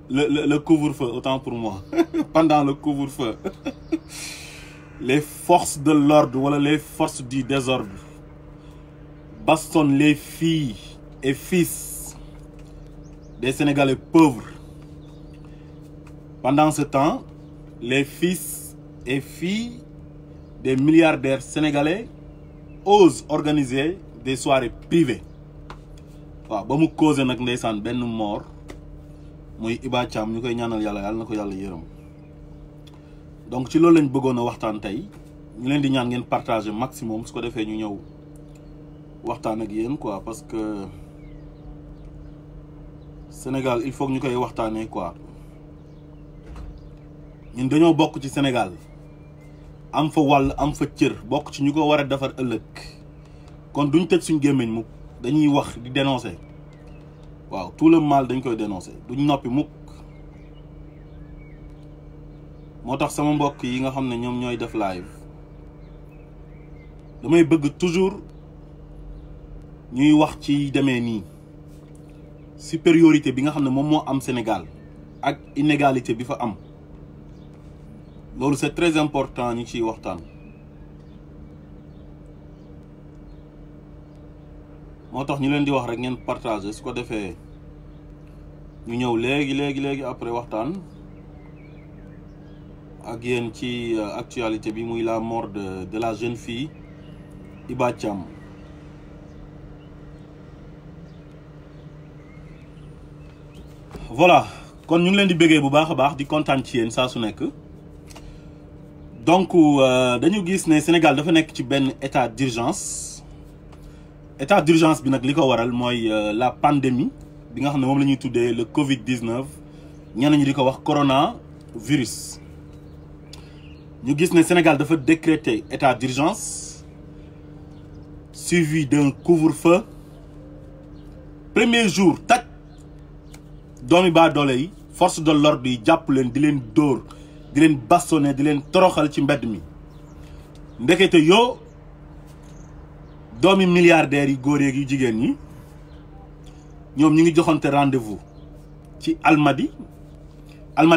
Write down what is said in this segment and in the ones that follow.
le couvre-feu, autant pour moi. Pendant le couvre-feu, les forces de l'ordre ou les forces du désordre bastonnent les filles et fils des Sénégalais pauvres. Pendant ce temps, les fils et filles des milliardaires sénégalais osent organiser des soirées privées. Waaw ba mu causé nag ndeysaan benn mort muy Iba Thiam ñu koy ñaanal yàlla yàlla na ko yàlla yërëm. Donc ci loolu lañ bëggoon a waxtaan tey ñu leen di ñaan ngeen partager maximum su ko defee ñu ñëw waxtaan ak yéen quoi, parce que Sénégal il faut que ñu koy waxtaanee quoi. Ñun dañoo bokk ci Sénégal am fa wàll am fa cër bokk ci ñu ko war a defar ëllëg kon duñ tëj suñ gémmiñ mukk dañuy wax di dénoncer waaw tout le mal dañ koy dénoncer duñ noppi mukk. moo tax sama mbokk yi nga xam ne ñoom ñooy def live damay bëgg toujours ñuy wax ci demee nii supériorité bi nga xam ne moom moo am Sénégal ak inégalité bi fa am loolu c'est très important ñu ciy waxtaan. moo tax ñu leen di wax rek ngeen partager su ko defee ñu ñëw léegi après waxtaan ak yéen ci actualité bi muy la mort de la jeune fille Iba Thiam. Voilà kon ñu ngi leen di bëggee bu baax a baax di kontaan ci yéen saa su nekk. Donc dañu gis ne Sénégal dafa nekk ci benn état d'urgence bi nag li ko waral mooy la pandémie bi nga xam ne moom la ñuy tuddee le Covid-19 ñenn ñi di ko wax coronavirus. ñu gis ne Sénégal dafa décréter état d'urgence suivi d'un couvre-feu. Premier jour taj doomi baa doole yi force de l'ordre yi jàpp leen di leen dóor di leen bastonné di leen toroxal ci mbedd mi ndekete yoo doomi milliardaires yi góor yeeg yu jigéen ñi ñoom ñu ngi joxante rendez-vous ci Almadi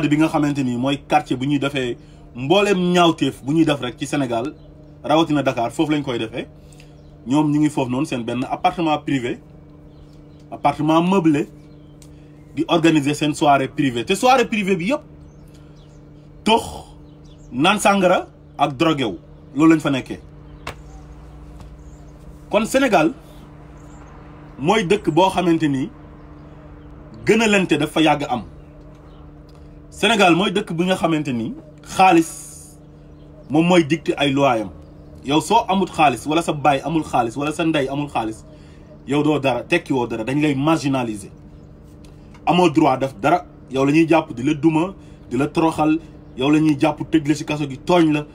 bi nga xamante ni mooy quartier bu ñuy defee mbooleem ñaawteef bu ñuy def rek ci Sénégal rawatina Dakar foofu lañ koy defee ñoom ñu ngi foofu noonu seen benn appartement privé appartement meublé di organiser seen soirée privée te soirée privée bi yëpp tox naan sàngara ak drogué wu loolu lañ fa nekkee. kon Sénégal mooy dëkk boo xamante ni gënalante dafa yàgg am. Sénégal mooy dëkk bi nga xamante ni xaalis moom mooy dicté ay loyam yow soo amul xaalis wala sa baay amul xaalis wala sa ndey amul xaalis yow doo dara tekki woo dara dañ lay marginaliser amoo droit def dara yow la ñuy jàpp di la duma di la toroxal yow la ñuy jàpp tëj la ci kaso gi tooñ la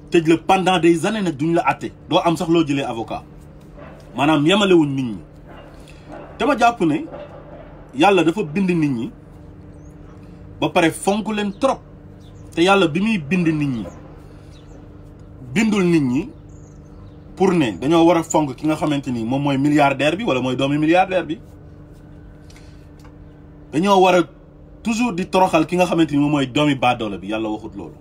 tëj la pendant des années nag duñ la àtte doo am sax loo jëlee avocat maanaam yemalewuñ nit ñi. te ma jàpp ne yàlla dafa bind nit ñi ba pare fonk leen trop te yàlla bi muy bind nit ñi bindul nit ñi pour ne dañoo war a fonk ki nga xamante ni moom mooy milliardaire bi wala mooy doomi milliardaire bi. dañoo war a toujours di toroxal ki nga xamante ni moom mooy doomi baadoola bi yàlla waxut loolu.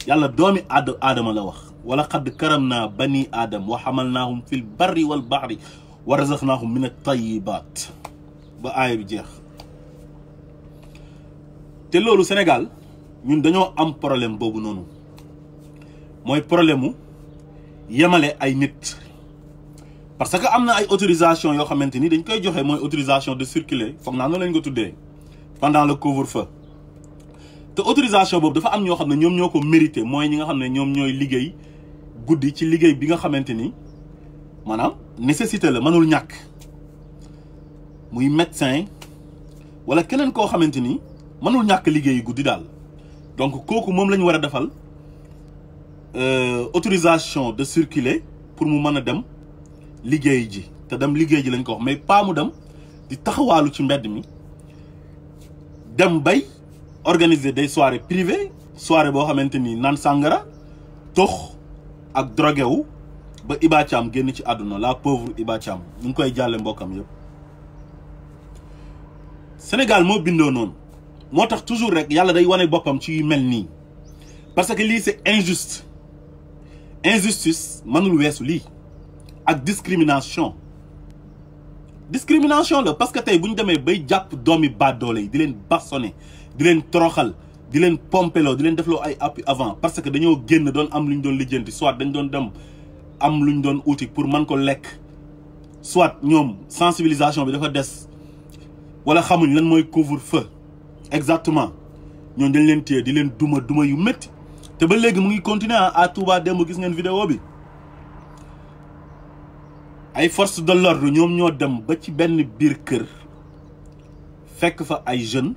yàlla doomi aadama la wax wala xadd karam naa bani aadam wa xamalnaahum fil barri wal bahri wa razaqnaahum min at-tayyibaat ba aaya bi jeex. te loolu Sénégal ñun dañoo am problème boobu noonu mooy problème mu yemale ay nit parce que am na ay autorisation yoo xamante ni dañ koy joxe mooy autorisation de circuler foog naa noonu lañ ko tuddee pendant le couvre-feu. te autorisation boobu dafa am ñoo xam ne ñoom ñoo ko mérité mooy ñi nga xam ne ñoom ñooy liggéey guddi ci liggéey bi nga xamante ni maanaam nécessité la mënul ñàkk muy médecin wala keneen koo xamante ni mënul ñàkk liggéeyu guddi daal. donc kooku moom la ñu war a defal autorisation de circuler pour mu mën a dem liggéey ji te dem liggéey ji lañ ko wax mais pas mu dem di taxawaalu ci mbedd mi dem bay organiser des soirées privées soirée boo xamante ni naan sàngara tox ak drogué wu ba Iba Thiam génn ci àdduna la pauvre Iba Thiam ñu ngi koy jàlle mbokkam yëpp. Sénégal moo bindoo noonu moo tax toujours rek yàlla day wane boppam ci yu mel nii parce que lii c'est injuste injustice mënul weesu lii ak discrimination la parce que tey bu ñu demee bay jàpp doomi baadoole yi di leen bastonné di leen toroxal di leen pompeloo di leen defloo ay appui avant parce que dañoo génn doon am lu ñu doon lijjanti soit dañ doon dem am lu ñu doon uti pour mën ko lekk soit ñoom sensibilisation bi dafa des wala xamuñ lan mooy couvre-feu exactement ñoom dañ leen téye di leen duma yu métti te ba léegi mu ngi continuer à Touba démb gis ngeen vidéo bi ay forces de l'ordre ñoom ñoo dem ba ci benn biir kër fekk fa ay jeunes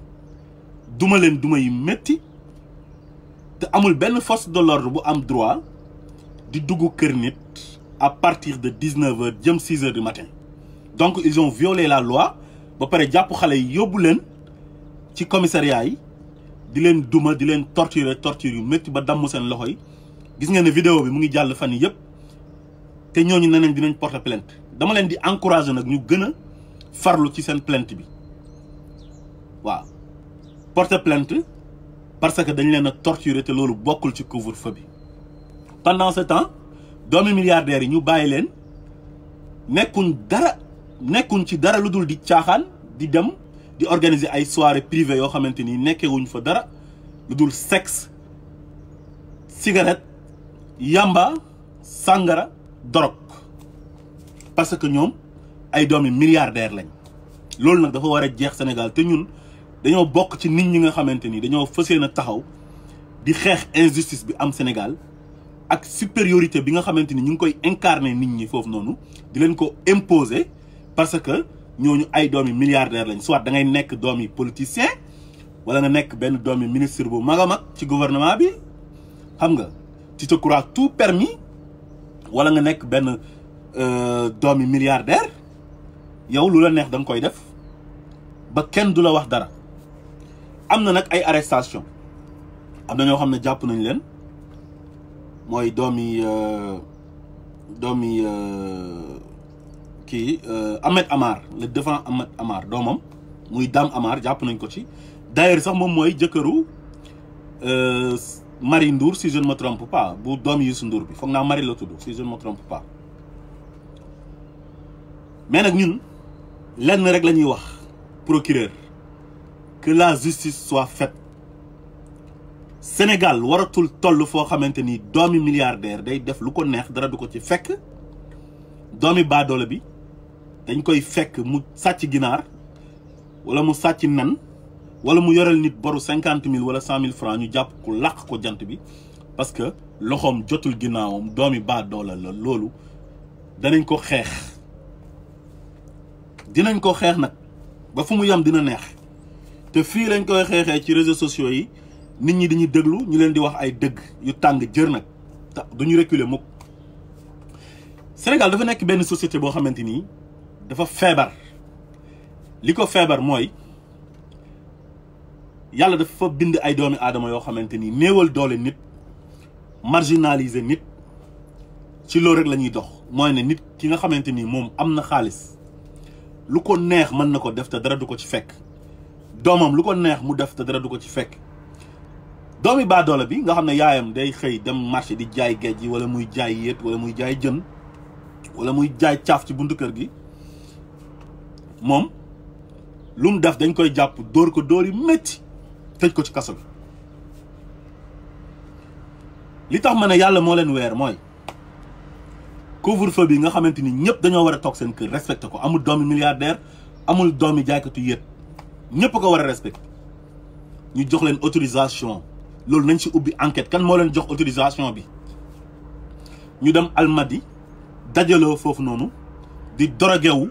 duma leen duma yu métti te amul benn force de l'ordre bu am droit di dugg kër nit à partir de 19h jëm 6h du matin donc ils ont violé la loi ba pare jàpp xale yi yóbbu leen ci commissariat yi di leen duma di leen torture yu métti ba damm seen loxo yi gis ngeen ne vidéo bi mu ngi jàll fan yi yëpp te ñooñu ne nañ dinañ porter plainte dama leen di encourager nag ñu gën a farlu ci seen plainte bi waaw porter plainte parce que dañ leen a torturer te loolu bokkul ci couvre-feu bi pendant ce temps doomi milliardaires yi ñu bàyyi leen nekkuñ ci dara lu dul di caaxaan di dem di organiser ay soirées privées yoo xamante ni nekkewuñ fa dara lu dul sexe cigarette yamba sàngara drogue parce que ñoom ay doomi milliardaires lañ loolu nag dafa war a jeex Sénégal te ñun dañoo bokk ci nit ñi nga xamante ni dañoo fas yéene taxaw di xeex injustice bi am Sénégal ak supériorité bi nga xamante ni ñu ngi koy incarner nit ñi foofu noonu di leen ko imposer parce que ñooñu ay doomi milliardaires lañ soit da ngay nekk doomi politicien wala nga nekk benn doomi ministre bu mag a mag ci gouvernement bi xam nga tu te crois tout permis wala nga nekk benn doomi milliardaire yow lu la neex da nga koy def ba kenn du la wax dara am na nag ay arrestation am na ñoo xam ne jàpp nañ leen mooy doomi kii Ahmed Amar le défunt Ahmed Amar doomam muy Dame Amar jàpp nañ ko ci d'ailleurs sax moom mooy jëkkëru Marie Ndour si je ne me trompe pas bu doomi Youssou Ndour bi foog naa Marie la tudd si je ne me trompe pas mais nag ñun lenn rek la ñuy wax procureur que la justice soit faite Sénégal waratul toll foo xamante ni doomi milliardaire day def lu ko neex dara du ko ci fekk doomi baadoole bi dañ koy fekk mu sàcc ginaar wala mu sàcc nen wala mu yoreel nit boru 50 000 wala 100 000 francs ñu jàpp ko làq ko jant bi parce que loxoom jotul ginnaawam doomi baadoole la loolu danañ ko xeex dinañ ko xeex nag ba fu mu yam dina neex te fii lañ koy xeexee ci réseaux sociaux yi nit ñi dañuy déglu ñu leen di wax ay dëgg yu tàng jër nag te duñu reculer mukk Sénégal dafa nekk benn société boo xamante ni dafa feebar li ko feebar mooy yàlla dafa bind ay doomi aadama yoo xamante ni néewal doole nit marginaliser nit ci loolu rek la ñuy dox mooy ne nit ki nga xamante ni moom am na xaalis lu ko neex mën na ko def te dara du ko ci fekk doomam lu ko neex mu def te dara du ko ci fekk doomi baadoola bi nga xam ne yaayam day xëy dem marché di jaay géej gi wala muy jaay yéet wala muy jaay jën wala muy jaay caaf ci buntu kër gi moom lu mu def dañ koy jàpp dóor ko dóor yi métti tëj ko ci kaso bi li tax ma ne yàlla moo leen weer mooy couvre-feu bi nga xamante ni ñëpp dañoo war a toog seen kër respecté ko amul doomi milliardaire amul doomi jaaykatu yéet ñëpp ko war a respecté ñu jox leen autorisation loolu nañ ci ubbi enquête kan moo leen jox autorisation bi ñu dem Almadi dajaloo foofu noonu di drogué wu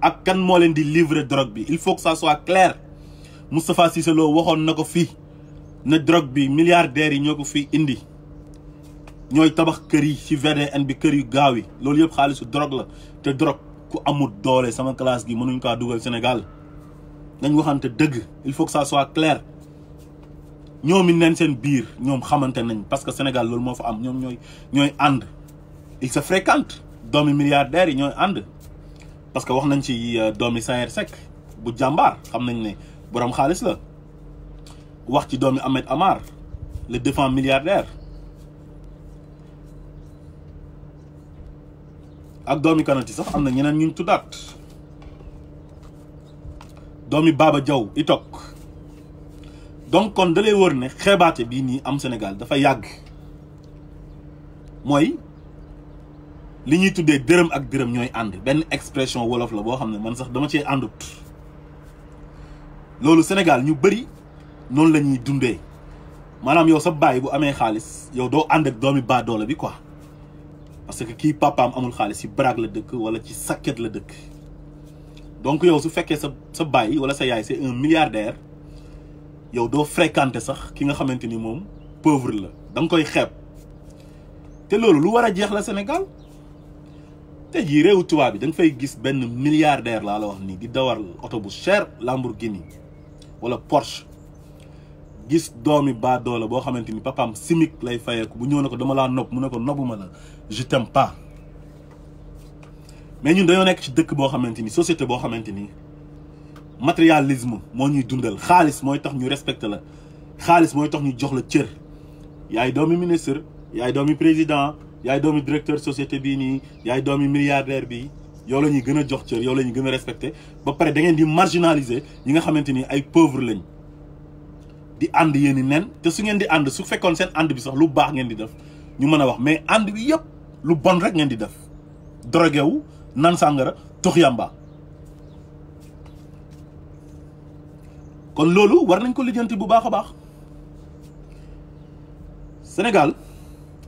ak kan moo leen di livrer drogue bi il faut que ça soit clair Moustapha Cissé Lo waxoon na ko fii ne drogue bi milliardaires yi ñoo ko fii indi ñooy tabax kër yi ci VDN bi kër yu gaaw yi loolu yëpp xaalisu drogue la te drogue ku amul doole sama classe gi mënuñ kaa dugal Sénégal nañ waxante dëgg il faut que ça soit clair ñoom it neen seen biir ñoom xamante nañ parce que Sénégal loolu moo fa am ñoom ñooy ànd il se fréquente doomi milliardaires yi ñooy ànd parce que wax nañ ci doomi Sayer Seck bu jàmbaar xam nañ ne borom xaalis la wax ci doomi Ahmed Amar le défunt milliardaire ak doomi kanati sax am na ñeneen ñu tuddaat doomi Baba Diaw itok donc kon da lay wër ne xeebaate bii nii am Sénégal dafa yàgg mooy li ñuy tuddee dërëm ak dërëm ñooy ànd benn expression wolof la boo xam ne man sax dama cee àndut loolu Sénégal ñu bëri noonu la ñuy dundee maanaam yow sa baay bu amee xaalis yow doo ànd ak doomi baadoola bi quoi parce que kii papaam amul xaalis ci baraag la dëkk wala ci sakket la dëkk donc yow su fekkee sa baay wala sa yaay c'est un milliardaire yow doo fréquenter sax ki nga xamante ni moom pauvre la da nga koy xeeb te loolu lu war a jeex la Sénégal te jii réewu tubaab bi da nga fay gis benn milliardaire laa la wax nii di dawal oto bu cher Lamborghini wala Porsche gis doomi baadoola boo xamante ni papaam chimique lay fayeeku bu ñëw na ko dama laa nopp mu ne ko nobbuma la je t'aime pas mais ñun dañoo nekk ci dëkk boo xamante ni société boo xamante ni matérialisme moo ñuy dundal xaalis mooy tax ñu respecté la xaalis mooy tax ñu jox la cër yaay doomi ministre yaay doomi président yaay doomi directeur société bii nii yaay doomi milliardaire bi yow la ñuy gën a jox cër yow la ñuy gën a respecté ba pare da ngeen di marginaliser ñi nga xamante ni ay pauvre lañ di ànd yéen i nen te su ngeen di ànd su fekkoon seen ànd bi sax lu baax ngeen di def ñu mën a wax mais ànd bi yëpp lu bon rek ngeen di def drogué wu nan sàngara tux yamba kon loolu war nañ ko lijjanti bu baax a baax Sénégal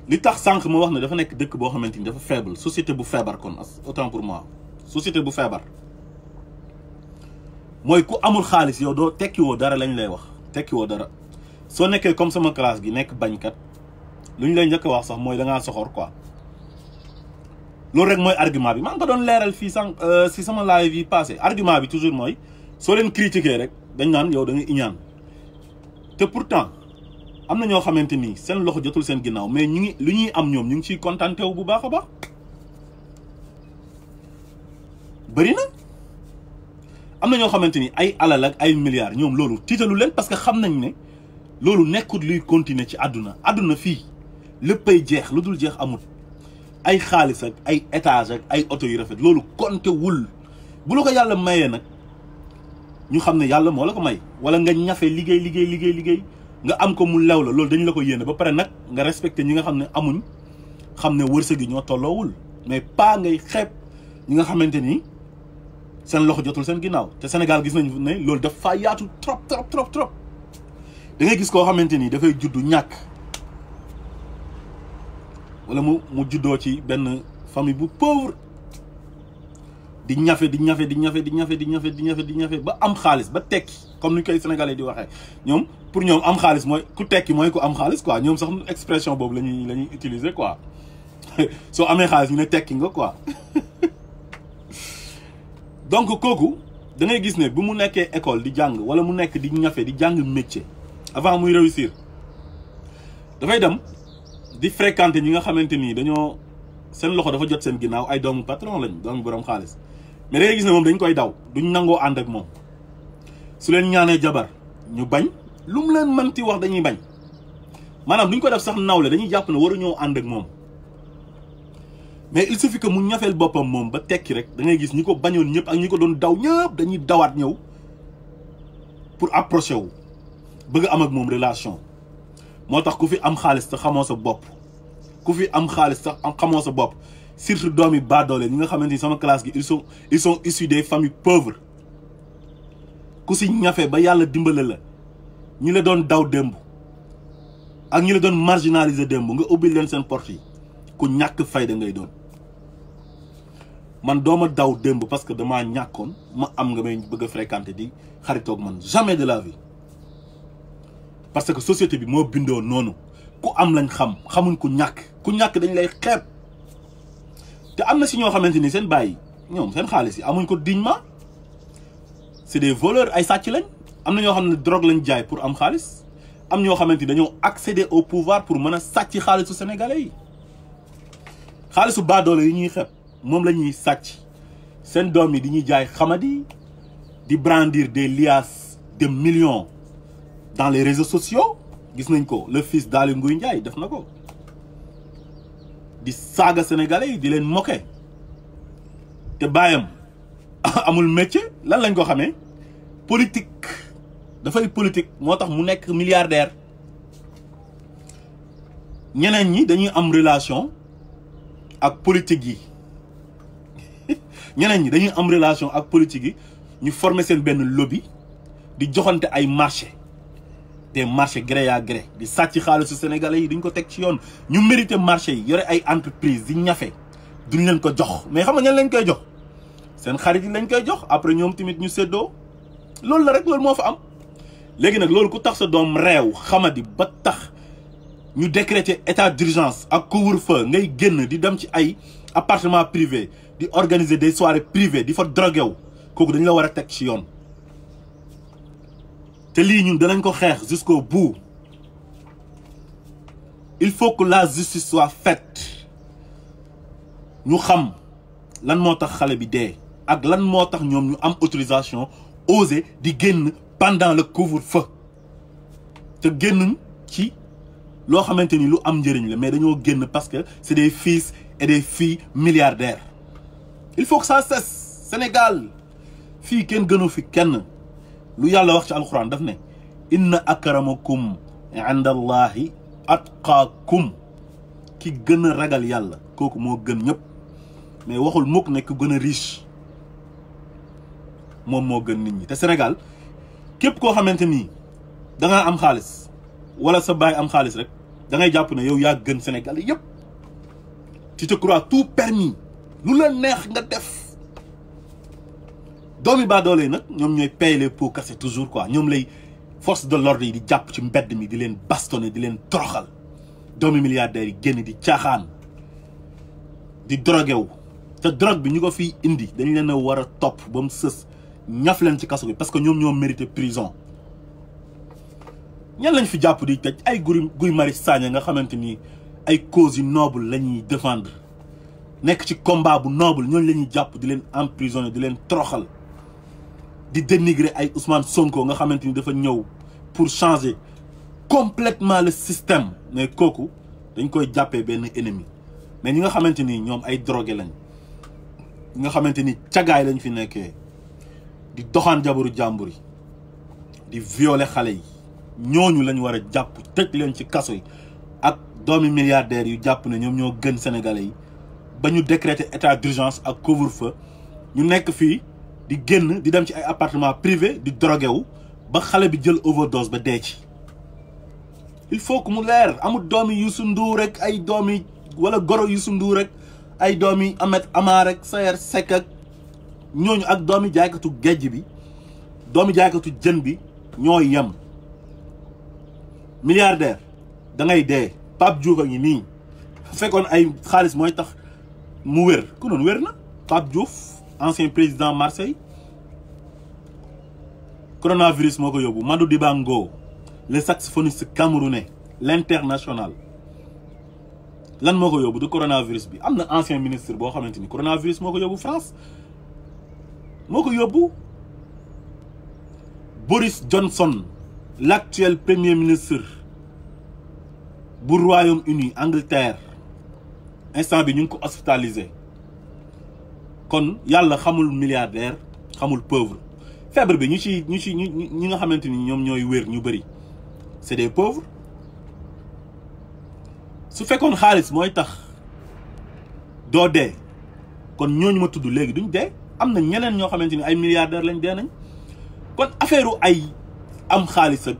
li tax sànq ma wax ne dafa nekk dëkk boo xamante ni dafa faible société bu feebar kon autant pour moi société bu feebar mooy ku amul xaalis yow doo tekkiwoo dara lañ lay wax tekkiwoo dara soo nekkee comme sama classe gi nekk bañkat lu ñu lay njëkk a wax sax mooy da ngaa soxor quoi loolu rek mooy argument bi maa ngi ko doon leeral fii sànq si sama live yi passé argument bi toujours mooy soo leen critiquer rek dañ naan yow da nga iñaan te pourtant am na ñoo xamante ni seen loxo jotul seen ginnaaw mais ñu ngi lu ñuy am ñoom ñu ngi ciy contenté wu bu baax a baax bëri na am na ñoo xamante ni ay alal ak ay milliards ñoom loolu tiitalu leen parce que xam nañ ne loolu nekkut luy continuer ci àdduna fii léppay jeex lu dul jeex amut ay xaalis ak ay étage ak ay oto yu rafet loolu compté wul bu la ko yàlla mayee nag ñu xam ne yàlla moo la ko may wala nga ñafe liggéey nga am ko mu lew la loolu dañ la ko yéene ba pare nag nga respecté ñi nga xam ne amuñ xam ne wërsëg yi ñoo tolloowul mais pas ngay xeeb ñi nga xamante ni seen loxo jotul seen ginnaaw te Sénégal gis nañu ne loolu daf faa yaatu trop da ngay gis koo xamante ni dafay juddu ñàkk wala mu juddoo ci benn famille bu pauvre di ñafe ba am xaalis ba tekki comme ni koy sénégalais di waxee ñoom pour ñoom am xaalis mooy ku tekki mooy ku am xaalis quoi ñoom sax expression boobu la ñuy utiliser quoi soo amee xaalis ñu ne tekki nga quoi donc kooku da ngay gis ne bu mu nekkee école di jàng wala mu nekk di ñafe di jàng métier avant muy réussir dafay dem di fréquenter ñi nga xamante ni dañoo seen loxo dafa jot seen ginnaaw ay doomu patron lañ doomu borom xaalis mais da ngay gis ne moom dañ koy daw duñ nangoo ànd ak moom su leen ñaanee jabar ñu bañ lu mu leen mënti wax dañuy bañ maanaam duñ ko def sax nawle dañuy jàpp ne waruñoo ànd ak moom mais il suffit que mu ñafeel boppam moom ba tekki rek da ngay gis ñi ko bañoon ñëpp ak ñi ko doon daw ñëpp dañuy dawaat ñëw pour approcher wu bëgg am ak moom relation moo tax ku fi am xaalis te xamoo sa bopp xamoo sa bopp surtout doomi baadoole ñi nga xamante ni sama classe gi ils sont issus des familles pauvres ku si ñafe ba yàlla dimbale la ñi la doon daw démb ak ñi la doon marginaliser démb nga ubbil leen seen porte yi ku ñàkk fayda ngay doon man dooma daw démb parce que damaa ñàkkoon ma am nga may bëgg a fréquenter di xaritoog man jamais de la vie parce que société bi moo bindoo noonu ku am lañ xamuñ ku ñàkk dañ lay xeeb te am na si ñoo xamante ni seen bàyyi ñoom seen xaalis yi amuñ ko dignement c'est des voleurs ay sàcc lañ am na ñoo xam ne drogue lañ jaay pour am xaalis am ñoo xamante ni dañoo accéder au pouvoir pour mën a sàcc xaalisu sénégalais yi xaalisu baadoole yi ñuy xeeb moom la ñuy sàcc seen doom yi di ñuy jaay xamadi di brandir des liasses de millions dans les réseaux sociaux gis nañ ko le fils d'Aly Ngouille Ndiaye def na ko di saaga sénégalais yi di leen moquer te baayam amul métier lan lañ ko xamee politique dafay politique moo tax mu nekk milliardaire ñeneen ñi dañuy am relation ak politique yi ñeneen ñi dañuy am relation ak politique yi ñu former seen benn lobby di joxante ay marché des marchés gré à gré di sàcc xaalisu sénégalais yi duñ ko teg ci yoon ñu mérité marché yi yore ay entreprise di ñafe duñ leen ko jox mais xam nga ñan lañ koy jox seen xarit yi lañ koy jox après ñoom tamit ñu séddoo loolu la rek loolu moo fa am léegi nag loolu ku tax sa doom réew xamadi ba tax ñu décréter état d'urgence ak couvre-feu ngay génn di dem ci ay appartement privé di organiser des soirées privées di fa drogué wu kooku dañ la war a teg ci yoon te lii ñun danañ ko xeex jusqu'au bout il faut que la justice soit faite ñu xam lan moo tax xale bi dee ak lan moo tax ñoom ñu am autorisation oser di génn pendant le couvre-feu te génnuñ ci loo xamante ni lu am njëriñ la mais dañoo génn parce que c'est des fils et des filles milliardaires il faut que ça cesse Sénégal fii kenn gënu fi kenn lu yàlla wax ci alxuraan daf ne inna akramakum inda allahi atqaakum ki gën a ragal yàlla kooku moo gën ñëpp mais waxul mukk ne ku gën a riche moom moo gën nit ñi te Sénégal képp koo xamante ni da ngaa am xaalis wala sa baay am xaalis rek da ngay jàpp ne yow yaa gën Sénégal yëpp tu te crois tout permis lu la neex nga def doomi baadoole yi nag ñoom ñooy payer les pots cassés toujours quoi ñoom lay force de l'ordre yi di jàpp ci mbedd mi di leen bastonner di leen toroxal doomi milliardaires yi génn di caaxaan di drogué wu te drogue bi ñu ko fiy indi dañ leen a war a topp ba mu sës ñaf leen ci kaso bi parce que ñoom ñoo mérité prison ñan lañ fi jàpp di tëj ay Guy Marius Sagna nga xamante ni ay causes yu noble la ñuy défendre nekk ci combat bu noble ñooñu la ñuy jàpp di leen emprisonner di leen toroxal di dénigrer ay Ousmane Sonko nga xamante ni dafa ñëw pour changer complètement le système mais kooku dañ koy jàppee benn ennemi mais ñi nga xamante ni ñoom ay drogué lañ ñi nga xamante ni cagaay lañ fi nekkee di doxaan jabaru jàmbur yi di violer xale yi ñooñu lañ war a jàpp tëj leen ci kaso yi ak doomi milliardaires yu jàpp ne ñoom ñoo gën sénégalais yi ba ñu décréter état d'urgence ak couvre-feu ñu nekk fii di génn di dem ci ay appartement privé di drogué wu ba xale bi jël overdose ba dee ci il faut que mu leer amul doomi Youssou Ndour rek ay doomi wala goro Youssou Ndour rek ay doomi Ahmed Amar rek Sayer Seck ak ñooñu ak doomi jaaykatu géej bi doomi jaaykatu jën bi ñoo yem milliardaire da ngay dee Pape Diouf a ngi nii fekkoon ay xaalis mooy tax mu wér ku noonu wér na Pape Diouf ancien président Marseille coronavirus moo ko yóbbu Madou Dibango le saxophoniste camerounais l'international lan moo ko yóbbu du coronavirus bi am na ancien ministre boo xamante ni coronavirus moo ko yóbbu France moo ko yóbbu Boris Johnson l'actuel premier ministre bu Royaume-Uni Angleterre instant bi ñu ngi ko hospitalisé kon yàlla xamul milliardaire xamul pauvre feebar bi ñi nga xamante ni ñoom ñooy wér ñu bëri c'est des pauvres su fekkoon xaalis mooy tax doo dee kon ñooñu ma tudd léegi duñ dee am na ñeneen ñoo xamante ni ay milliardaires lañ dee nañ kon affaire ay am xaalis ak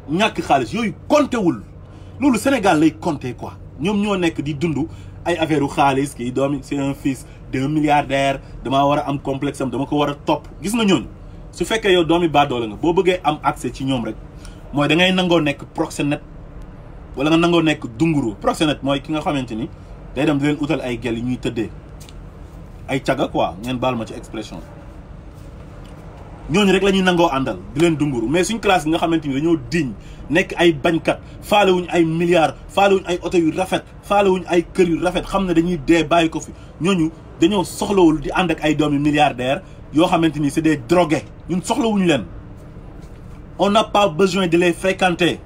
ñàkk xaalis yooyu compté wul loolu Sénégal lay compté quoi ñoom ñoo nekk di dund ay affaire u xaalis kii doomi c'est un fils d'un milliardaire damaa war a am complexe am dama ko war a topp gis nga ñooñu su fekkee yow doomi baadoole nga boo bëggee am accès ci ñoom rek mooy da ngay nangoo nekk proxénète wala nga nangoo nekk dunguru proxénète mooy ki nga xamante ni day dem di leen utal ay gel yi ñuy tëddee ay caga quoi ngeen baal ma ci expression ñooñu rek la ñuy nangoo àndal di leen dunguru mais suñ classe yi nga xamante ni dañoo diñ nekk ay bañkat faalewuñ ay milliards faalewuñ ay oto yu rafet faalewuñ ay kër yu rafet xam ne dañuy dee bàyyi ko fi ñooñu dañoo soxlawul di ànd ak ay doomi milliardaires yoo xamante ni c'est des drogués ñun soxlawuñu leen on n'a pas besoin de les fréquenter.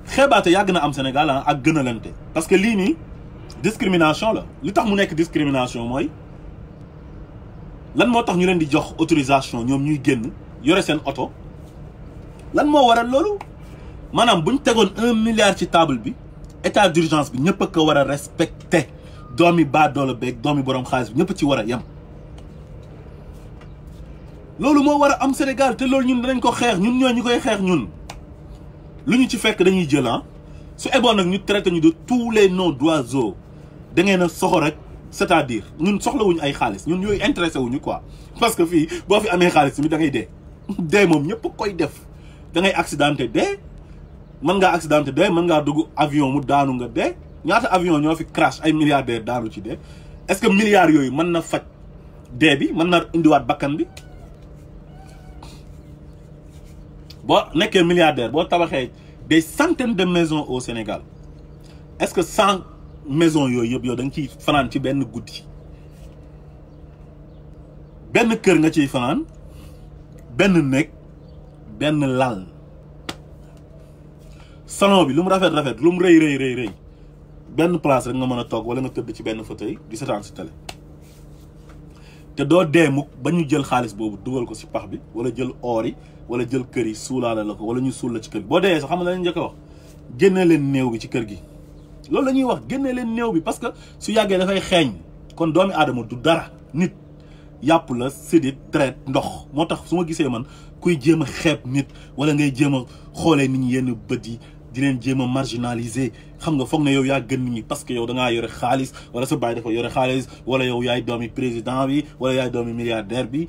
xeebaate yàgg na am Sénégal ak gënalante parce que lii nii discrimination la li tax mu nekk discrimination mooy lan moo tax ñu leen di jox autorisation ñoom ñuy génn yore seen oto lan moo waral loolu maanaam bu ñu tegoon 1 milliard ci table bi état d'urgence bi ñëpp a ko war a respecté doomi baadoola beeg doomi borom xaalis bi ñëpp ci war a yem. loolu moo war a am Sénégal te loolu ñun danañ ko xeex ñun ñoo ñu koy xeex ñun lu ñu ci fekk dañuy jël su eboon nag ñu traité ñu de tous les noms d'oiseaux da ngeen a soxo rek c'est-à-dire ñun soxlawuñu ay xaalis ñun yooyu intéressé wuñu quoi parce que fii boo fi amee xaalis mi da ngay dee dee moom ñëpp koy def da ngay accidenté dee mën ngaa accidenté dee mën ngaa dugg avion mu daanu nga dee ñaata avion ñoo fi crash ay milliardaires daanu ci dee est-ce que milliards yooyu mën na faj dee bi mën na indiwaat bakkan bi boo nekkee milliardaire boo tabaxee des centaines de maisons au Sénégal est-ce que 100 maisons yooyu yëpp yow da nga ciy fanaan ci benn guddi benn kër nga ciy fanaan benn néeg benn lal salon bi lu mu rafet rafet lu mu rëy rëy benn place rek nga mën a toog wala nga tëdd ci benn fauteuil di seetaan si télé te doo dee mukk ba ñu jël xaalis boobu dugal ko si pax bi wala jël or yi wala jël kër yi suulaale la ko wala ñu suul la ci kër gi boo dee sax xam nga lañ njëkk a wax génne leen néew bi ci kër gi loolu la ñuy wax génne leen néew bi parce que su yàggee dafay xeeñ kon doomi aadama du dara nit yàpp la sédit traite ndox moo tax su ma gisee man kuy jéem a xeeb nit wala ngay jéem a xoolee nit ñi yenn bët yi di leen jéem a marginaliser xam nga foog na yow yaa gën nit ñi parce que yow da ngaa yore xaalis wala sa baay dafa yore xaalis wala yow yaay doomi président bi wala yaay doomi milliardaire bi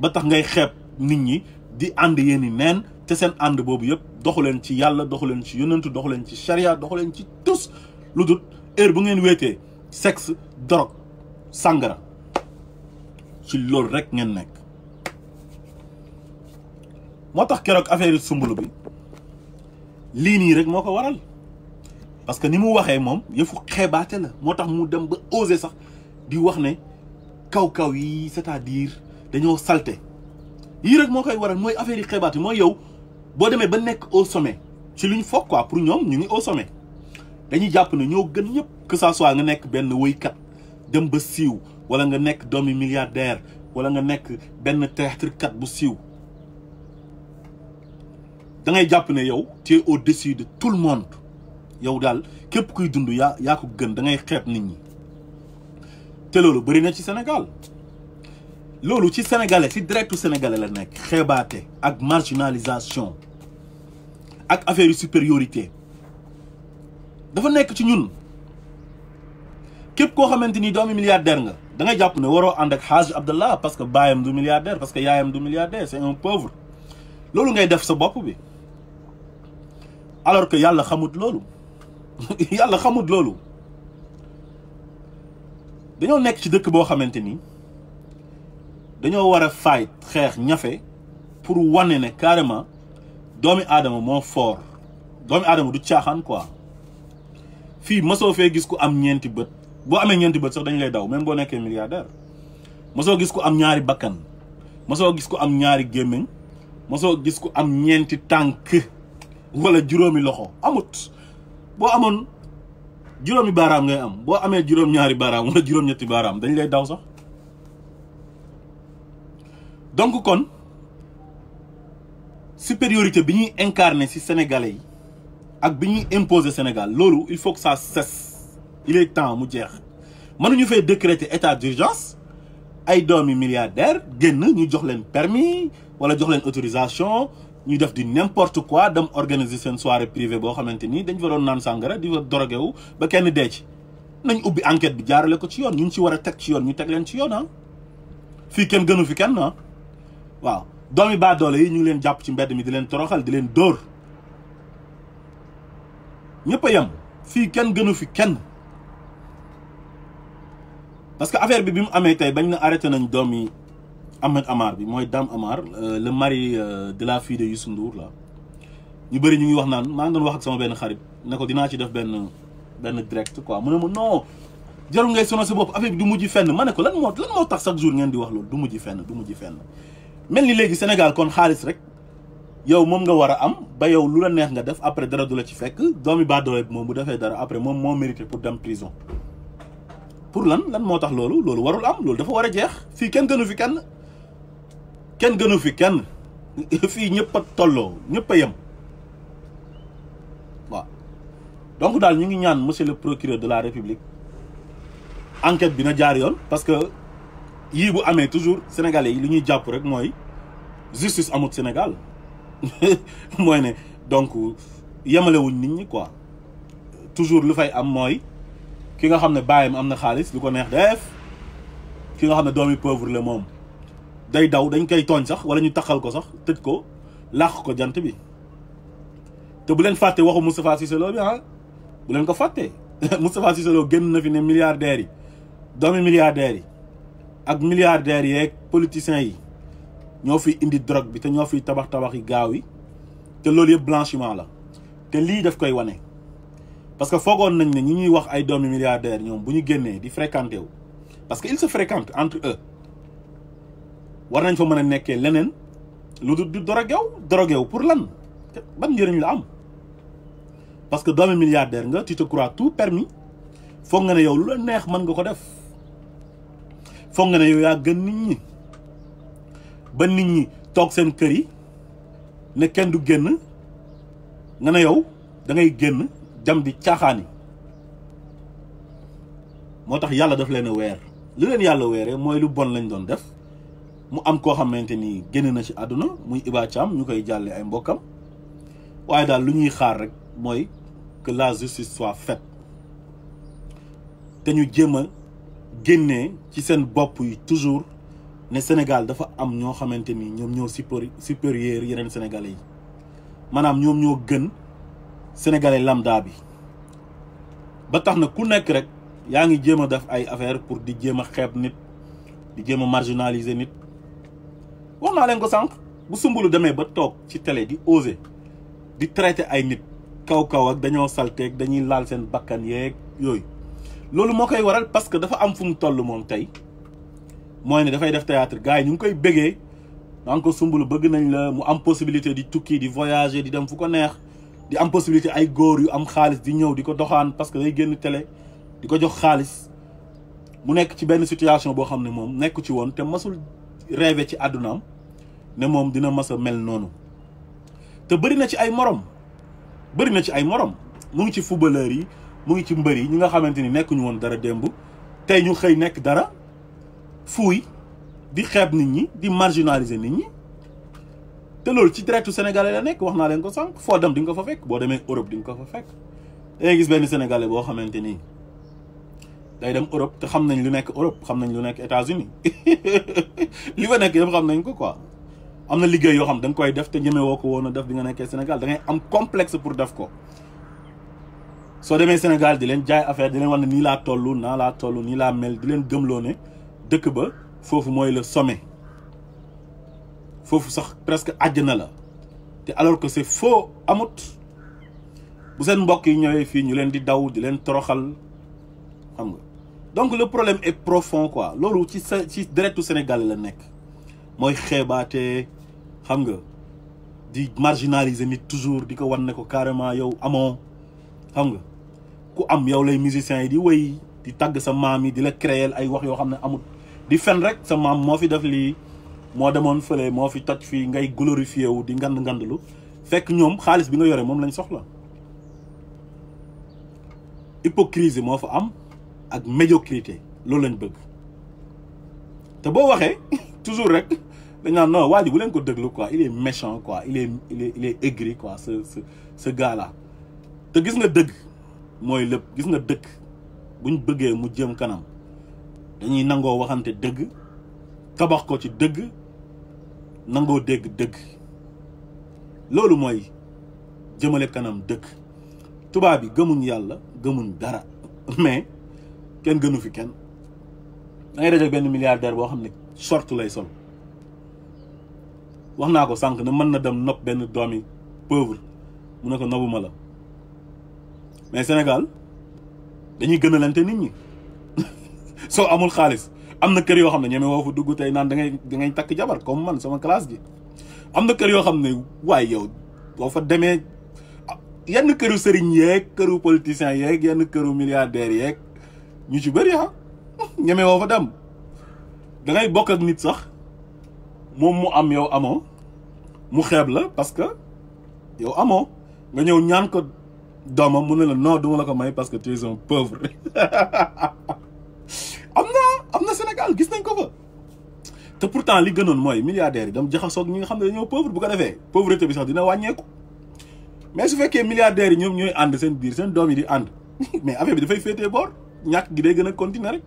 ba tax ngay xeeb nit ñi di ànd yéen i neen te seen ànd boobu yëpp doxu leen ci yàlla doxu leen ci yonentu doxu leen ci charia doxu leen ci tous lu dul heure bu ngeen wéetee sexe drogue sàngara ci loolu rek ngeen nekk. moo tax keroog affaire yi sumbulu bi lii nii rek moo ko waral parce que ni mu waxee moom yëfu xeebaate la moo tax mu dem ba osé sax di wax ne kaw-kaw yi c'est-à-dire dañoo salte yii rek moo koy waral mooy affaire yi xeebaate mooy yow boo demee ba nekk au sommet ci lu ñu foog quoi pour ñoom ñu ngi au sommet dañuy jàpp ne ñoo gën ñëpp que ça soit nga nekk benn woykat dem ba siiw wala nga nekk doomi milliardaire wala nga nekk benn théâtre kat bu siiw da ngay jàpp ne yow tu es au-dessus de tout le monde yow daal képp kuy dund yaa ko gën da ngay xeeb nit ñi te loolu bëri na ci Sénégal loolu ci sénégalais ci directu sénégalais la nekk xeebaate ak marginalisation ak affaire supériorité dafa nekk ci ñun képp koo xamante ni doomi milliardaire nga da ngay jàpp ne waroo ànd ak Hadj Abdallah parce que baayam du milliardaire parce que yaayam du milliardaire c'est un pauvre loolu ngay def sa bopp bi alors que yàlla xamut loolu yàlla xamut loolu dañoo nekk ci dëkk boo xamante ni dañoo war a fight xeex ñafe pour wane ne carrément doomi aadama moo fort doomi aadama du caaxaan quoi fii mosoo fee gis ku am ñeenti bët boo amee ñeenti bët sax dañu lay daw même boo nekkee milliardaire mosoo gis ku am ñaari bakkan mosoo gis ku am ñaari gémmiñ mosoo gis ku am ñeenti tànk wala juróomi loxo amut boo amoon juróomi baaraam ngay am boo amee juróom-ñaari baaraam wala juróom-ñetti baaraam dañ lay daw sax donc kon supériorité bi ñuy incarner ci sénégalais yi ak bi ñuy imposer Sénégal loolu il faut que ça cesse il est temps mu jeex mënuñu fay décréter état d'urgence ay doomi milliardaire génn ñu jox leen permis wala jox leen autorisation ñu def di n'importe quoi dem organiser seen soirée privée boo xamante ni dañ fa doon naan sàngara di fa drogué wu ba kenn dee ci nañ ubbi enquête bi jaarale ko ci yoon ñu ci war a teg ci yoon ñu teg leen ci yoon fii kenn gënu fi kenn waaw doomi baadoole yi ñu ngi leen jàpp ci mbedd mi di leen toroxal di leen dóor ñëpp a yem fii kenn gënu fi kenn parce que affaire bi mu amee tey bañ na arrêté nañ doomi Ahmed Amar bi mooy Dame Amar le mari de la fille de Youssou Ndour la ñu bëri ñu ngi wax naan maa ngi doon wax ak sama benn xarit ne ko dinaa ci def benn direct quoi mu ne ma non jarul ngay sonal sa bopp affaire bi du mujj fenn ma ne ko lan moo tax chaque jour ngeen di wax loolu du mujj fenn mel ni léegi Sénégal kon xaalis rek yow moom nga war a am ba yow lu la neex nga def après dara du la ci fekk doomi baadoole bi moom bu defee dara après moom moo mérité pour dem prison pour lan moo tax loolu warul am loolu dafa war a jeex fii kenn gënu fi kenn fii ñëpp a tolloo ñëpp a yem waaw donc daal ñu ngi ñaan monsieur le procureur de la République enquête bi na jaar yoon parce que yii bu amee toujours sénégalais yi li ñuy jàpp rek mooy justice amut Sénégal mooy ne donc yemalewuñ nit ñi quoi toujours lu fay am mooy ki nga xam ne bàyyam am na xaalis lu ko neex def ki nga xam ne doomi pauvre la moom day daw dañ koy tooñ sax wala ñu taxal ko sax tëj ko làq ko jant bi te bu leen fàtte waxu Moustapha Cissé Lo bi bu leen ko fàtte Moustapha Cissé Lo génn na fi ne milliardaires yi doomi milliardaires yi ak milliardaires yeeg politiciens yi ñoo fi indi drogue bi te ñoo fi tabax yi gaaw yi te loolu yëpp blanchiment la te lii daf koy wane parce que foogoon nañ ne ñi ñuy wax ay doomi milliardaires ñoom bu ñu génnee di fréquenté wu parce que ils se fréquentent entre eux war nañ fa mën a nekkee leneen lu du drogué wu pour lan ban njëriñ la am parce que doomi milliardaire nga tu te crois tout permis foog nga ne yow lu la neex mën nga ko def foog nga ne yow yaa gën nit ñi ba nit ñi toog seen kër yi ne kenn du génn nga ne yow da ngay génn dem di caaxaani moo tax yàlla daf leen a weer lu leen yàlla weeree mooy lu bon lañ doon def mu am koo xamante ni génn na ci àdduna muy Iba Thiam ñu koy jàlle ay mbokkam waaye daal lu ñuy xaar rek mooy que la justice soit faite te ñu jéem a génnee ci seen bopp yi toujours ne Sénégal dafa am ñoo xamante ni ñoom ñoo supérieur yeneen sénégalais yi maanaam ñoom ñoo gën sénégalais lambda bi ba tax na ku nekk rek yaa ngi jéem a def ay affaire pour di jéem a xeeb nit di jéem a marginaliser nit wax naa leen ko sànq bu Soumboulou demee ba toog ci télé di oser di traiter ay nit kaw ak dañoo salteeg dañuy laal seen bakkan yeeg yooyu loolu moo koy waral parce que dafa am fu mu toll moom tey mooy ne dafay def théâtre gars yi ñu ngi koy bëggee donc Soumboulou bëgg nañ la mu am possibilité di tukki di voyager di dem fu ko neex di am possibilité ay góor yu am xaalis di ñëw di ko doxaan parce que day génn télé di ko jox xaalis mu nekk ci benn situation boo xam ne moom nekku ci woon te masul rêvé ci àddunaam ne moom dina mas a mel noonu te bëri na ci ay morom mu ngi ci footballeur yi mu ngi ci mbër yi ñi nga xamante ni nekkuñu woon dara démb tey ñu xëy nekk dara fuuy di xeeb nit ñi di marginaliser nit ñi te loolu ci directu sénégalais la nekk wax naa leen ko sànq foo dem di nga ko fa fekk boo demee Europe di nga ko fa fekk dangay gis benn sénégalais boo xamante ni day dem Europe te xam nañ lu nekk Europe xam nañ lu nekk États-Unis li fa nekk yëpp xam nañ ko quoi am na liggéey yoo xam da nga koy def te ñeme woo ko woon a def di nga nekkee Sénégal da ngay am complexe pour def ko soo demee Sénégal di leen jaay affaire di leen wax ne nii laa toll naa laa toll nii laa mel di leen gëmloo ne dëkk ba foofu mooy le sommet foofu sax presque àjjana la te alors que c'est faux amut bu seen mbokk yi ñëwee fii ñu leen di daw di leen toroxal xam nga donc le problème est profond quoi loolu ci directu Sénégal la nekk mooy xeebaate xam nga di marginaliser nit toujours di ko wan ne ko carrément yow amoo xam nga ku am yow lay musiciens yi di wéy di tagg sa maam yi di la créer ay wax yoo xam ne amut di fen rek sa maam moo fi def lii moo demoon fële moo fi toj fii ngay glorifié wu di ngandlu fekk ñoom xaalis bi nga yore moom lañ soxla hypocrisie moo fa am ak médiocrité loolu lañ bëgg te boo waxee toujours rek dañ naan non waa ji bu leen ko déglu quoi il est méchant quoi il est aigri quoi ce gars là te gis nga dëgg mooy lépp gis nga dëgg buñ bëggee mu jëm kanam dañuy nangoo waxante dëgg tabax ko ci dëgg nangoo dégg dëgg loolu mooy jëmale kanam dëgg tubaab bi gëmuñ yàlla gëmuñ dara mais kenn gënu fi kenn da ngay daje benn milliardaire boo xam ne short lay sol wax naa ko sànq ne mën na dem nopp benn doomi pauvre mu ne ko nobuma la mais Sénégal dañuy gënalante nit ñi soo amul xaalis am na kër yoo xam ne ñeme woo fa dugg tey naan da ngay takk jabar comme man sama classe gi am na kër yoo xam ne waaye yow boo fa demee yenn këru sëriñ yeeg këru politiciens yeeg yenn këru milliardaires yeeg ñu ci bëri ñeme woo fa dem da ngay bokk ak nit sax moom mu am yow amoo mu xeeb la parce que yow amoo nga ñëw ñaan ko doomam mu ne la non duma la ko may parce que tu es un pauvre am na Sénégal gis nañ ko fa te pourtant li gënoon mooy milliardaires yi dam jaxasoog ñi nga xam ne dañoo pauvre bu ko defee pauvreté bi sax dina wàññeeku mais su fekkee milliardaires yi ñoom ñooy ànd seen biir seen doom yi di ànd mais affaire bi dafay féetee boor ñàkk gi day gën a continuer rek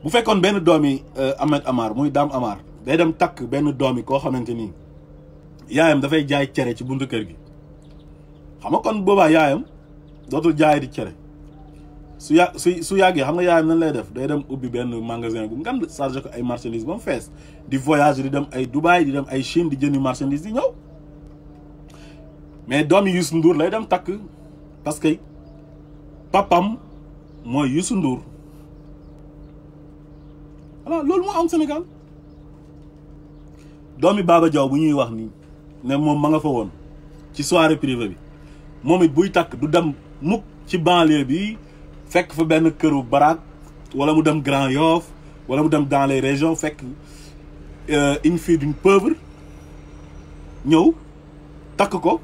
bu fekkoon benn doomi Ahmed Amar muy Dame Amar day dem takk benn doomi koo xamante ni yaayam dafay jaay cere ci buntu kër gi xam nga kon boobaa yaayam dootul jaay di cere su yàggee xam nga yaayam nan lay def day dem ubbi benn magasin bu ngand chargé ko ay marchandises ba mu fees di voyage di dem ay Dubaï di dem ay Chine di jëndi marchandises di ñëw mais doomi Youssou Ndour lay dem takk parce que papam mooy Youssou Ndour voilà loolu moo am Sénégal doomi Baba Diaw bu ñuy wax ni ne moom ma nga fa woon ci soirée privée bi moom it buy takk du dem mukk ci banlieue bi fekk fa benn këru baraak wala mu dem Grand Yoff wala mu dem dans les régions fekk une fille d'une pauvre ñëw takk ko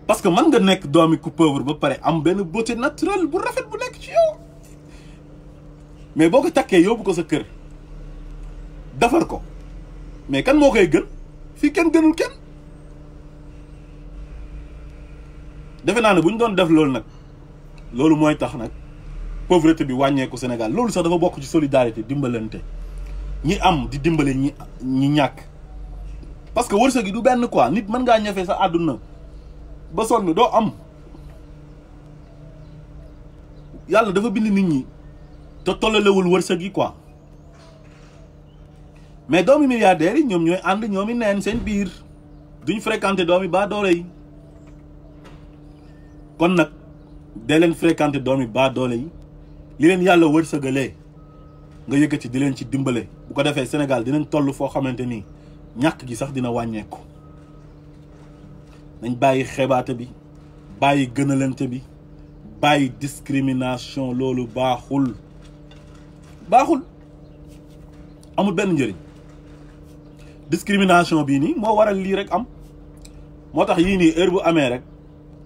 parce que man nga nekk doomi ku pauvre ba pare am benn beauté naturelle bu rafet bu nekk ci yow mais boo ko takkee yóbbu ko sa kër defar ko mais kan moo koy gën fii kenn gënul kenn defe naa ne bu ñu doon def loolu nag loolu mooy tax nag pauvreté bi wàññeeku Sénégal loolu sax dafa bokk ci solidarité dimbalante ñi am di dimbale ñi ñàkk parce que wërsëg gi du benn quoi nit mën ngaa ñafe sa àdduna ba sonn doo am yàlla dafa bind nit ñi te tollalewul wërsëg yi quoi mais doomi milliardaires yi ñoom ñooy ànd ñoomi neen seen biir duñ fréquenté doomi baa doole yi kon nag dee leen fréquenté doomi baa doole yi li leen yàlla wërsëgalee nga yëkkati di leen ci dimbale bu ko defee Sénégal dinañ toll foo xamante ni ñàkk gi sax dina wàññeeku nañ bàyyi xebaate bi bàyyi gënalante bi bàyyi discrimination loolu baaxul amul benn njëriñ discrimination bii nii moo waral lii rek am moo tax yii nii heure bu amee rek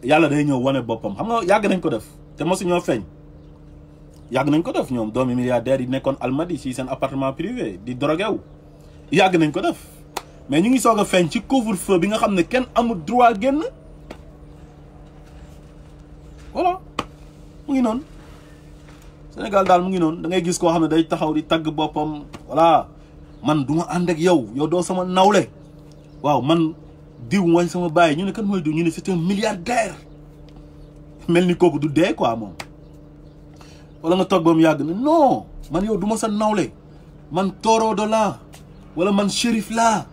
yàlla day ñëw wane boppam xam nga yàgg nañ ko def te mosu ñoo feeñ yàgg nañ ko def ñoom doomi milliardaires yi nekkoon Almadies ci seen appartement privé di drogué wu yàgg nañ ko def mais ñu ngi soog a feeñ ci couvre-feu bi nga xam ne kenn amul droit génn voilà mu ngi noonu Sénégal daal mu ngi noonu da ngay gis koo xam ne day taxaw di tagg boppam voilà man du ma ànd ak yow doo sama nawle waaw man diw mooy sama baay ñu ne kan mooy diw ñu ne c'est un milliardaire mel ni kooku du dee quoi moom wala nga toog ba mu yàgg ne non man yow du ma sa nawle man torodo laa wala man shérif laa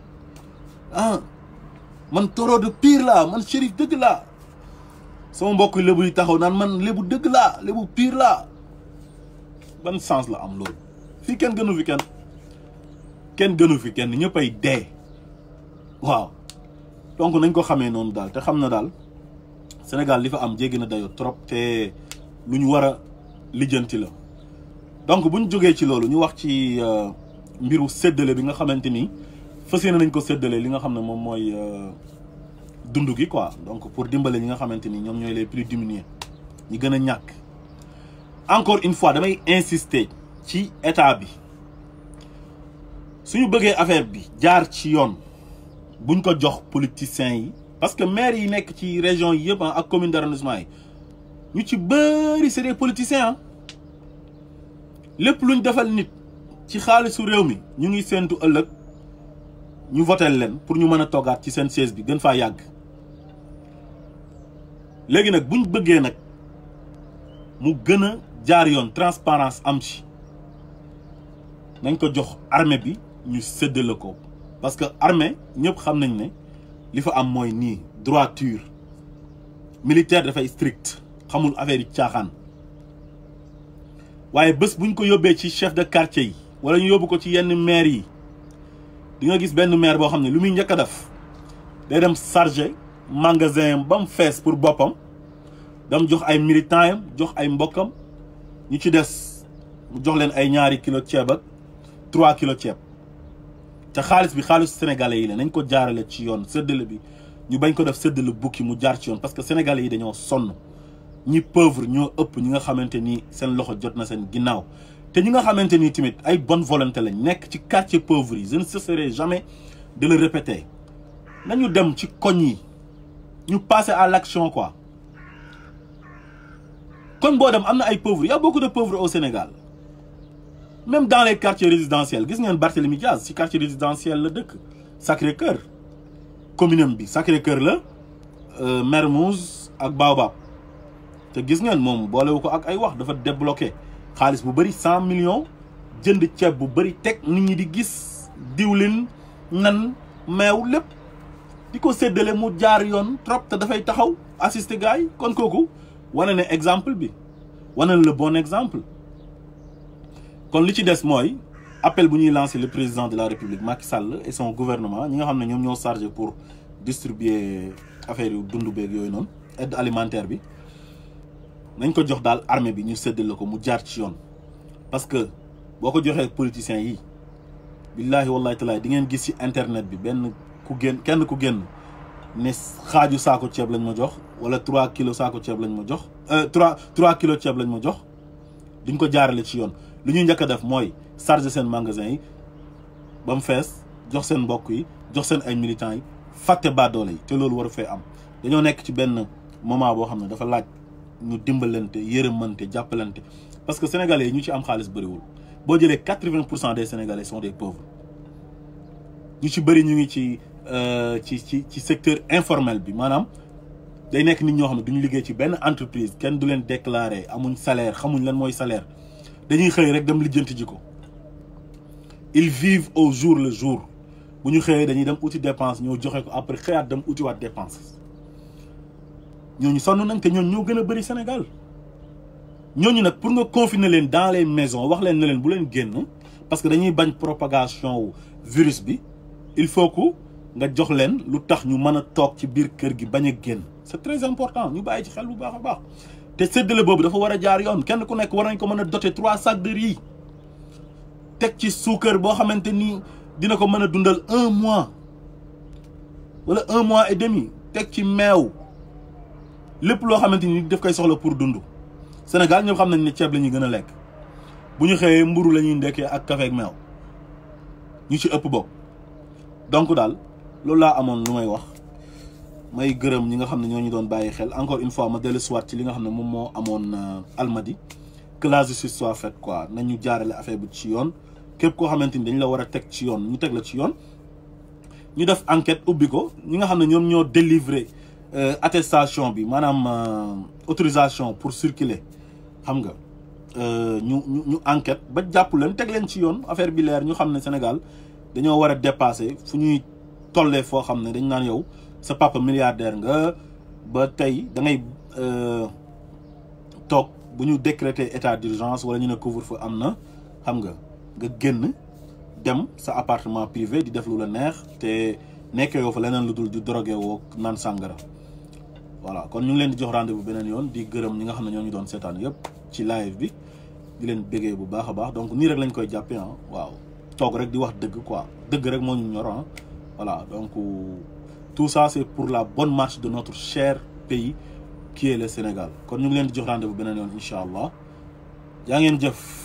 man torodo pire laa man shérif dëgg laa sama mbokk lébu yi taxaw naan man lébu dëgg laa lébu pire laa ban sens la am loolu fii kenn gënu fi kenn gënu fi kenn ñëppay dee waaw donc nañ ko xamee noonu daal te xam na daal Sénégal li fa am jéggi na dayo trop te lu ñu war a lijjanti la donc buñ jógee ci loolu ñu wax ci mbiru séddale bi nga xamante ni fas yéene nañ ko séddale li nga xam ne moom mooy dund gi quoi donc pour dimbale ñi nga xamante ni ñoom ñooy les plus démunis ñi gën a ñàkk encore une fois damay insister ci état bi suñu bëggee affaire bi jaar ci yoon buñ ko jox politiciens yi parce que maires yi nekk ci région yi yëpp ak commune d'arrondissement yi ñu ci bëri c'est des politiciens lépp luñ defal nit ci xaalisu réew mi ñu ngi séentu ëllëg ñu votel leen pour ñu mën a toggaat ci seen siège bi gën faa yàgg léegi nag buñ bëggee nag mu gën a jaar yoon transparence am ci nañ ko jox armée bi ñu séddale ko parce que armée ñëpp xam nañ ne li fa am mooy nii droiture militaire dafay strict xamul affaire yi caaxaan waaye bés buñ ko yóbbee ci chef de quartier yi wala ñu yóbbu ko ci yenn maire yi di nga gis benn maire boo xam ne lu muy njëkk a def day dem chargé magasin ba mu fees pour boppam dam jox ay militants yam jox ay mbokkam ñu ci des mu jox leen ay 2 kilo ceeb ak 3 kilo ceeb te xaalis bi xaalisu sénégalais yi la nañ ko jaarale ci yoon séddale bi ñu bañ ko def séddale bukki mu jaar ci yoon parce que sénégalais yi dañoo sonn ñi pauvre ñoo ëpp ñi nga xamante ni seen loxo jot na seen ginnaaw te ñi nga xamante ni tamit ay bonne volonté lañ nekk ci quartier pauvre yi je ne cesserai jamais de le répéter nañu dem ci koñ yi ñu passer à l'action quoi. Kon boo dem am na ay pauvres, il y a beaucoup de pauvres au Sénégal. Même dans les quartiers résidentiels gis ngeen Barthélémy Diaz ci quartier résidentiel la dëkk Sacré-Cœur commune bi Sacré-Cœur la Mermoz ak Baobab te gis ngeen moom boolewu ko ak ay wax dafa débloqué xaalis bu bëri 100 millions jënd ceeb bu bëri teg nit ñi di gis diwlin nan meew lépp di ko séddale mu jaar yoon trop te dafay taxaw assister gars yi kon kooku wane ne exemple bi wane le bon exemple. kon li ci des mooy appel bu ñuy lancer le président de la République Macky Sall et son gouvernement ñi nga xam ne ñoom ñoo chargé pour distribuer affaire yu dundu beeg yooyu noonu aide alimentaire bi nañ ko jox daal armée bi ñu séddale ko mu jaar ci yoon. parce que boo ko joxee politiciens yi billahi wallahi taala di ngeen gis ci internet bi benn ku génn kenn ku génn ne xaaju saako ceeb lañ ma jox wala 3 kilos saako ceeb lañ ma jox 3 kilos ceeb lañ ma jox duñ ko jaarale ci yoon. lu ñuy njëkk a def mooy charger seen magasin yi ba mu fees jox seen mbokk yi jox seen ay militants yi fàtte baadoole yi te loolu waru fee am dañoo nekk ci benn moment boo xam ne dafa laaj ñu dimbalante yërëmante jàppalante parce que sénégalais yi ñu ci am xaalis bëriwul boo jëlee 80% des sénégalais sont des pauvres ñu ci bëri ñu ngi ci secteur informel bi maanaam day nekk nit ñoo xam ne duñu liggéey ci benn entreprise kenn du leen déclarer amuñ salaire xamuñ lan mooy salaire. dañuy xëy rek dem lijjanti ji ko ils vivent au jour le jour bu ñu xëyee dañuy dem uti dépense ñoo joxe ko après xëyaat dem uti waat dépense ñooñu sonn nañ te ñooñu ñoo gën a bëri Sénégal ñooñu nag pour nga confiner leen dans les maisons wax leen ne leen bu leen génn parce que dañuy bañ propagation wu virus bi il faut que nga jox leen lu tax ñu mën a toog ci biir kër gi bañ a génn c'est très important ñu bàyyi ci xel bu baax a baax. te séddale boobu dafa war a jaar yoon kenn ku nekk war nañ ko mën a doter 3 sacs de riz teg ci suukar boo xamante ni dina ko mën a dundal 1 mois wala 1 mois et demi teg ci meew lépp loo xamante ni daf koy soxla pour dund. Sénégal ñëpp xam nañ ne ceeb la ñuy gën a lekk bu ñu xëyee mburu la ñuy ndekkee ak café ak meew ñu ci ëpp bokk donc daal loolu laa amoon lu may wax. may gërëm ñi nga xam ne ñoo ñu doon bàyyi xel encore une fois ma dellu soit ci li nga xam ne moom moo amoon Almadies que la justice soit faite quoi nañu jaarale affaire bi ci yoon képp koo xamante ni dañ la war a teg ci yoon ñu teg la ci yoon ñu def enquête ubbi ko ñi nga xam ne ñoom ñoo délivrer attestation bi maanaam autorisation pour circuler xam nga ñu enquête ba jàpp leen teg leen ci yoon affaire bi leer ñu xam ne Sénégal dañoo war a dépasser fu ñuy tollee foo xam ne dañ naan yow sa papa milliardaire nga ba tey da ngay toog bu ñu décréter état d'urgence wala ñu ne couvre-feu am na xam nga génn dem sa appartement privé di def lu la neex te nekkee yoo fa leneen lu dul di drogué woo naan sàngara voilà kon ñu ngi leen di jox rendez-vous beneen yoon di gërëm ñi nga xam ne ñoo ñu doon seetaan yëpp ci live bi di leen béggee bu baax a baax donc nii rek lañ koy jàppee ah waaw toog rek di wax dëgg quoi dëgg rek moo ñu ñor ah voilà donc tout ça c'est pour la bonne marche de notre cher pays qui est le Sénégal kon ñu ngi leen di jox rendez-vous beneen yoon incha allah yaa ngeen jëf.